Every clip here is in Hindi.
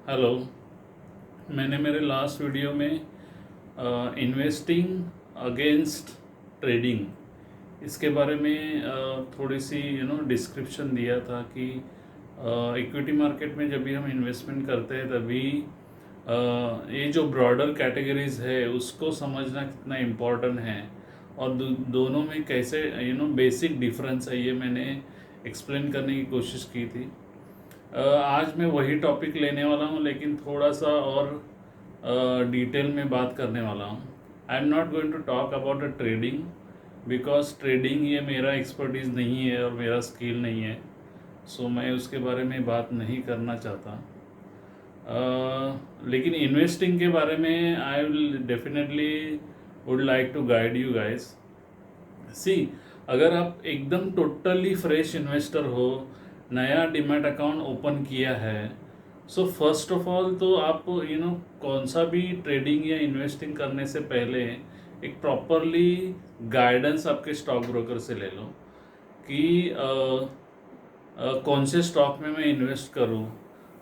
हेलो। मैंने मेरे लास्ट वीडियो में इन्वेस्टिंग अगेंस्ट ट्रेडिंग इसके बारे में थोड़ी सी डिस्क्रिप्शन दिया था कि इक्विटी मार्केट में जब भी हम इन्वेस्टमेंट करते हैं तभी ये जो ब्रॉडर कैटेगरीज है उसको समझना कितना इम्पोर्टेंट है और दोनों में कैसे बेसिक डिफरेंस है, ये मैंने एक्सप्लेन करने की कोशिश की थी। आज मैं वही टॉपिक लेने वाला हूँ, लेकिन थोड़ा सा और डिटेल में बात करने वाला हूँ। I am not going to talk about the trading, because trading ये मेरा एक्सपर्टीज़ नहीं है और मेरा स्किल नहीं है, सो मैं उसके बारे में बात नहीं करना चाहता। लेकिन इन्वेस्टिंग के बारे में I will definitely would like to guide you guys. See, अगर आप एकदम टोटली फ्रेश इन्वेस्टर हो, नया डीमैट अकाउंट ओपन किया है, सो फर्स्ट ऑफ ऑल तो आप कौन सा भी ट्रेडिंग या इन्वेस्टिंग करने से पहले एक प्रॉपरली गाइडेंस आपके स्टॉक ब्रोकर से ले लो कि कौन से स्टॉक में मैं इन्वेस्ट करूं।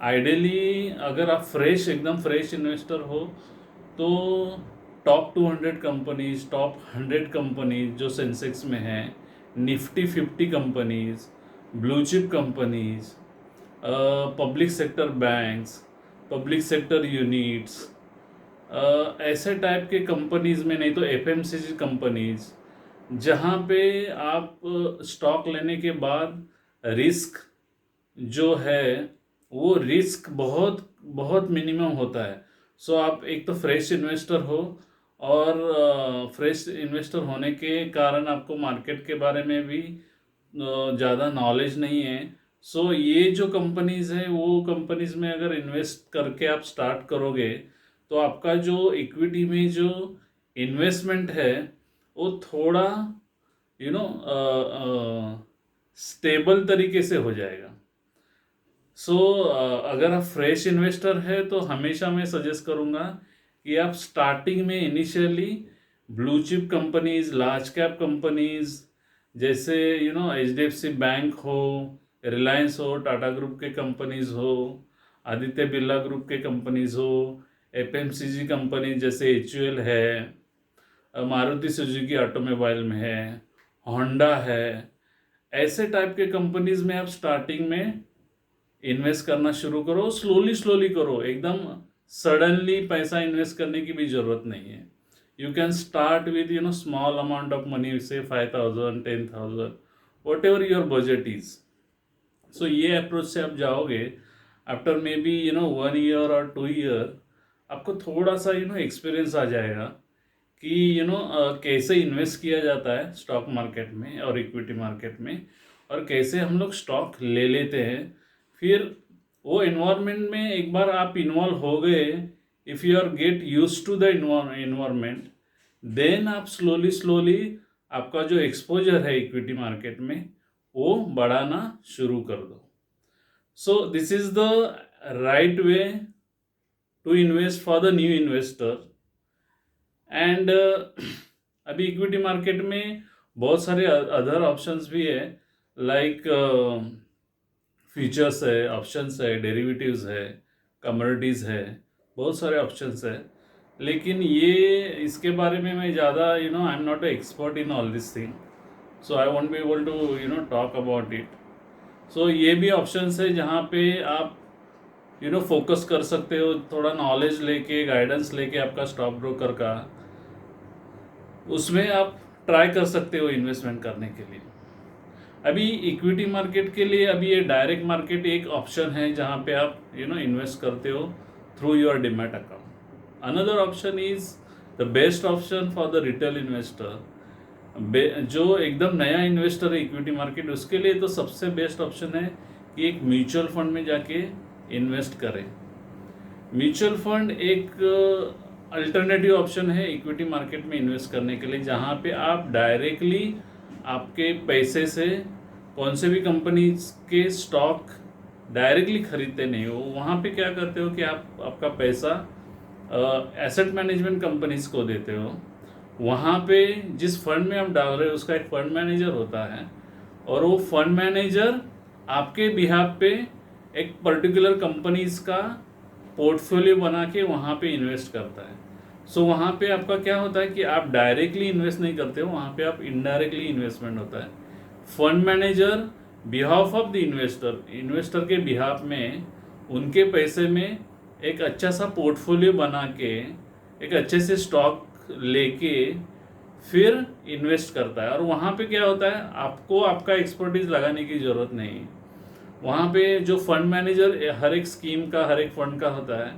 आइडियली अगर आप एकदम फ्रेश इन्वेस्टर हो तो टॉप 200 कंपनीज, टॉप 100 कंपनीज जो सेंसेक्स में हैं, Nifty 50 companies, blue chip companies, public sector banks, public sector units, ऐसे टाइप के कंपनीज में, नहीं तो एफएमसीजी कंपनीज, जहाँ पे आप स्टॉक लेने के बाद रिस्क जो है वो रिस्क बहुत बहुत मिनिमम होता है। सो आप एक तो फ्रेश इन्वेस्टर हो और फ्रेश इन्वेस्टर होने के कारण आपको मार्केट के बारे में भी ज़्यादा नॉलेज नहीं है। सो ये जो कंपनीज़ है वो कंपनीज़ में अगर इन्वेस्ट करके आप स्टार्ट करोगे तो आपका जो इक्विटी में जो इन्वेस्टमेंट है वो थोड़ा यू नो स्टेबल तरीके से हो जाएगा। सो अगर आप फ्रेश इन्वेस्टर है तो हमेशा मैं सजेस्ट करूँगा कि आप स्टार्टिंग में initially blue chip companies, large cap companies जैसे एचडीएफसी बैंक हो, रिलायंस हो, टाटा ग्रुप के कंपनीज हो, आदित्य बिरला ग्रुप के कंपनीज हो, एफएमसीजी कंपनी जैसे एचयूएल है, मारुति सुजुकी ऑटोमोबाइल में है, होंडा है, ऐसे टाइप के कंपनीज में आप स्टार्टिंग में इन्वेस्ट करना शुरू करो। स्लोली स्लोली करो, एकदम सडनली पैसा इन्वेस्ट करने की भी ज़रूरत नहीं है। You can start with small amount of money, से 5,000, 10,000, whatever your budget is. So ये अप्रोच से आप जाओगे, आफ्टर मे बी 1 ईयर और 2 ईयर आपको थोड़ा सा एक्सपीरियंस आ जाएगा कि कैसे इन्वेस्ट किया जाता है स्टॉक मार्केट में और इक्विटी मार्केट में, और कैसे हम लोग स्टॉक ले लेते हैं। फिर वो इन्वायरमेंट में एक बार आप इन्वॉल्व हो गए, if you are get use to the environment, then आप स्लोली स्लोली आपका जो एक्सपोजर है इक्विटी मार्केट में वो बढ़ाना शुरू कर दो। So this is the right way to invest for the new investor. And अभी इक्विटी मार्केट में बहुत सारे अदर ऑप्शंस भी है, लाइक फ्यूचर्स है, ऑप्शंस है, डेरिवेटिव्स है, कमोडिटीज़ है, बहुत सारे ऑप्शंस है। लेकिन ये इसके बारे में मैं ज़्यादा I am not a expert in all this thing, so I won't be able to talk about it. So ये भी ऑप्शंस है जहाँ पे आप फोकस कर सकते हो, थोड़ा नॉलेज लेके, गाइडेंस लेके आपका स्टॉक ब्रोकर का, उसमें आप ट्राई कर सकते हो इन्वेस्टमेंट करने के लिए। अभी इक्विटी मार्केट के लिए अभी ये डायरेक्ट मार्केट एक ऑप्शन है जहाँ पे आप इन्वेस्ट करते हो through your demat account. Another option is the best option for the retail investor. जो एकदम नया इन्वेस्टर है इक्विटी मार्केट, उसके लिए तो सबसे बेस्ट ऑप्शन है कि एक म्यूचुअल फंड में जाके इन्वेस्ट करें। म्यूचुअल फंड एक अल्टरनेटिव ऑप्शन है इक्विटी मार्केट में इन्वेस्ट करने के लिए, जहाँ पे आप डायरेक्टली आपके पैसे से कौन से भी कंपनी के स्टॉक डायरेक्टली खरीदते नहीं हो। वहाँ पे क्या करते हो कि आप आपका पैसा एसेट मैनेजमेंट कंपनीज को देते हो। वहाँ पे जिस फंड में आप डाल रहे हो उसका एक फंड मैनेजर होता है, और वो फंड मैनेजर आपके बिहाफ पे एक पर्टिकुलर कंपनीज का पोर्टफोलियो बना के वहाँ पे इन्वेस्ट करता है। सो वहाँ पे आपका क्या होता है कि आप डायरेक्टली इन्वेस्ट नहीं करते हो, वहाँ पे आप इनडायरेक्टली इन्वेस्टमेंट होता है। Fund manager behalf of the investor, investor के बिहाफ में उनके पैसे में एक अच्छा सा पोर्टफोलियो बना के एक अच्छे से स्टॉक लेके फिर इन्वेस्ट करता है। और वहाँ पे क्या होता है, आपको आपका एक्सपर्टीज लगाने की ज़रूरत नहीं। वहाँ पे जो फंड मैनेजर हर एक स्कीम का, हर एक फंड का होता है,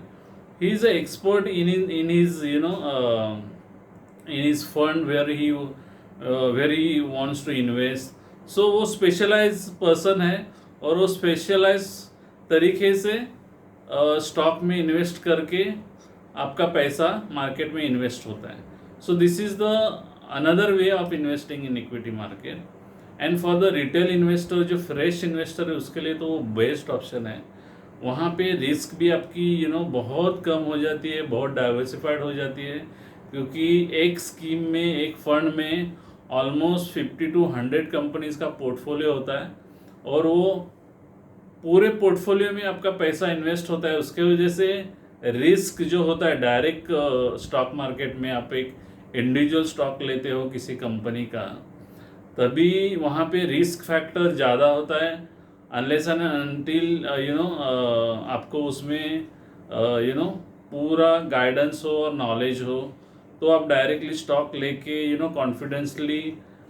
he is a expert in his in his fund where he wants to invest. So वो स्पेशलाइज पर्सन है और वो स्पेशलाइज तरीके से स्टॉक में इन्वेस्ट करके आपका पैसा मार्केट में इन्वेस्ट होता है। So this is the another way of investing in equity market. And for the retail investor, जो फ्रेश इन्वेस्टर है, उसके लिए तो वो बेस्ट ऑप्शन है। वहाँ पे रिस्क भी आपकी बहुत कम हो जाती है, बहुत डाइवर्सिफाइड हो जाती है, क्योंकि एक स्कीम में, एक फंड में ऑलमोस्ट 50 to 100 कंपनीज़ का पोर्टफोलियो होता है और वो पूरे पोर्टफोलियो में आपका पैसा इन्वेस्ट होता है। उसके वजह से रिस्क जो होता है, डायरेक्ट स्टॉक मार्केट में आप एक इंडिविजुअल स्टॉक लेते हो किसी कंपनी का, तभी वहाँ पे रिस्क फैक्टर ज़्यादा होता है। अनलेस एंड अनटिल आपको उसमें पूरा गाइडेंस हो और नॉलेज हो, तो आप डायरेक्टली स्टॉक लेके कॉन्फिडेंसली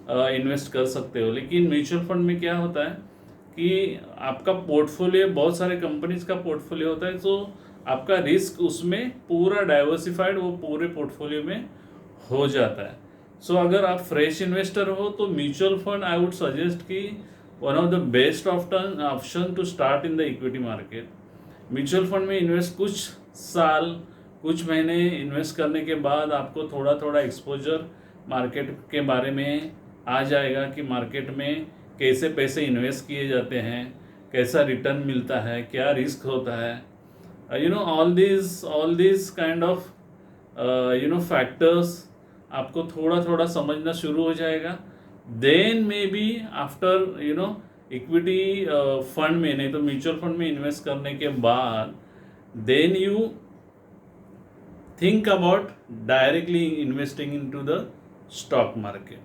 इन्वेस्ट कर सकते हो। लेकिन म्यूचुअल फंड में क्या होता है कि आपका पोर्टफोलियो बहुत सारे कंपनीज का पोर्टफोलियो होता है, तो आपका रिस्क उसमें पूरा डाइवर्सिफाइड वो पूरे पोर्टफोलियो में हो जाता है। सो अगर आप फ्रेश इन्वेस्टर हो तो mutual fund I would suggest कि one of the best option to start in the equity market. Mutual fund में इन्वेस्ट कुछ साल, कुछ महीने इन्वेस्ट करने के बाद आपको थोड़ा थोड़ा एक्सपोजर मार्केट के बारे में आ जाएगा कि मार्केट में कैसे पैसे इन्वेस्ट किए जाते हैं, कैसा रिटर्न मिलता है, क्या रिस्क होता है, all this kind of factors आपको थोड़ा थोड़ा समझना शुरू हो जाएगा। Then may be after equity fund में, नहीं तो म्यूचुअल फंड में इन्वेस्ट करने के बाद then you think about directly investing into the stock market.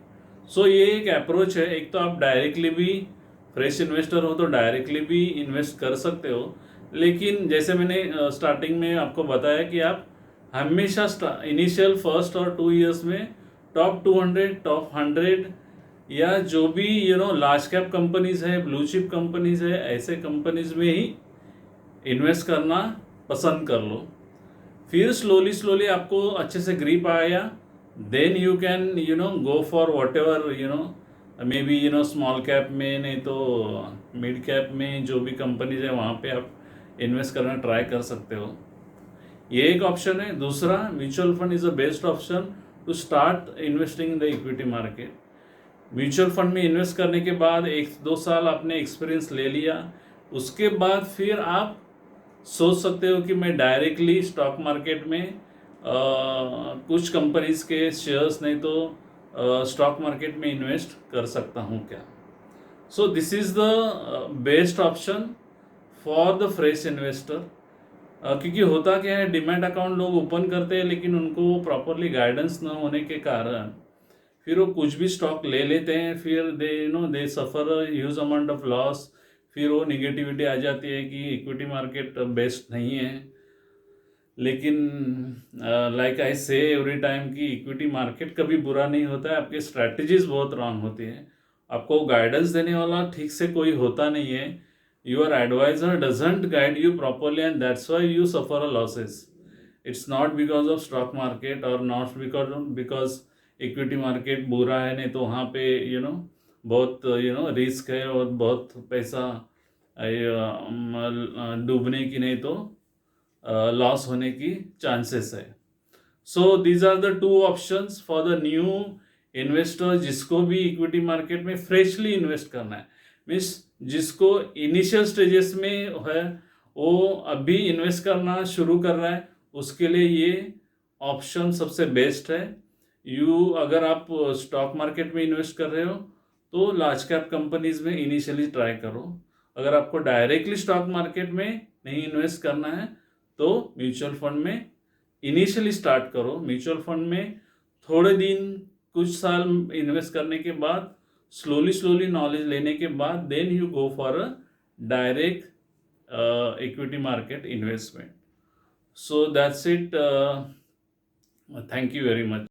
So ये एक अप्रोच है। एक तो आप डायरेक्टली भी फ्रेश इन्वेस्टर हो तो डायरेक्टली भी इन्वेस्ट कर सकते हो, लेकिन जैसे मैंने स्टार्टिंग में आपको बताया कि आप हमेशा इनिशियल फर्स्ट और 2 ईयर्स में टॉप 200, टॉप 100 या जो भी लार्ज कैप कंपनीज है, ब्लू चिप कंपनीज है, ऐसे कंपनीज में ही इन्वेस्ट करना पसंद कर लो। फिर स्लोली आपको अच्छे से ग्रिप आया, then you can go for whatever may be small cap में, नहीं तो मिड कैप में जो भी कंपनीज है वहाँ पे आप इन्वेस्ट करना ट्राई कर सकते हो। ये एक ऑप्शन है। दूसरा, mutual fund is a best option to start investing in the equity market. Mutual fund में इन्वेस्ट करने के बाद 1-2 साल आपने एक्सपीरियंस ले लिया, उसके बाद फिर आप सोच सकते हो कि मैं डायरेक्टली स्टॉक मार्केट में कुछ कंपनीज के शेयर्स, नहीं तो स्टॉक मार्केट में इन्वेस्ट कर सकता हूँ क्या। So this is the best option for the fresh investor. क्योंकि होता क्या है, डिमैट अकाउंट लोग ओपन करते हैं लेकिन उनको प्रॉपरली गाइडेंस न होने के कारण फिर वो कुछ भी स्टॉक ले लेते हैं, फिर दे सफ़र ह्यूज अमाउंट ऑफ लॉस। फिर वो निगेटिविटी आ जाती है कि इक्विटी मार्केट बेस्ट नहीं है। लेकिन लाइक आई से एवरी टाइम कि इक्विटी मार्केट कभी बुरा नहीं होता है, आपकी स्ट्रैटेजीज बहुत रॉन्ग होती हैं, आपको गाइडेंस देने वाला ठीक से कोई होता नहीं है, your advisor doesn't guide you properly and that's why you suffer a losses. It's not because of stock market और नॉट बिकॉज इक्विटी मार्केट बुरा है, नहीं तो वहाँ पे बहुत रिस्क है और बहुत पैसा डूबने की, नहीं तो लॉस होने की चांसेस है। So these are the 2 options for the new investor जिसको भी इक्विटी मार्केट में फ्रेशली इन्वेस्ट करना है, मीन्स जिसको इनिशियल स्टेजेस में है, वो अभी इन्वेस्ट करना शुरू कर रहा है, उसके लिए ये ऑप्शन सबसे बेस्ट है। अगर आप स्टॉक मार्केट में इन्वेस्ट कर रहे हो तो लार्ज कैप कंपनीज में इनिशियली ट्राई करो। अगर आपको डायरेक्टली स्टॉक मार्केट में नहीं इन्वेस्ट करना है तो म्यूचुअल फंड में इनिशियली स्टार्ट करो। म्यूचुअल फंड में थोड़े दिन कुछ साल इन्वेस्ट करने के बाद स्लोली नॉलेज लेने के बाद then you go for a direct equity market investment. So that's it. Thank you very much.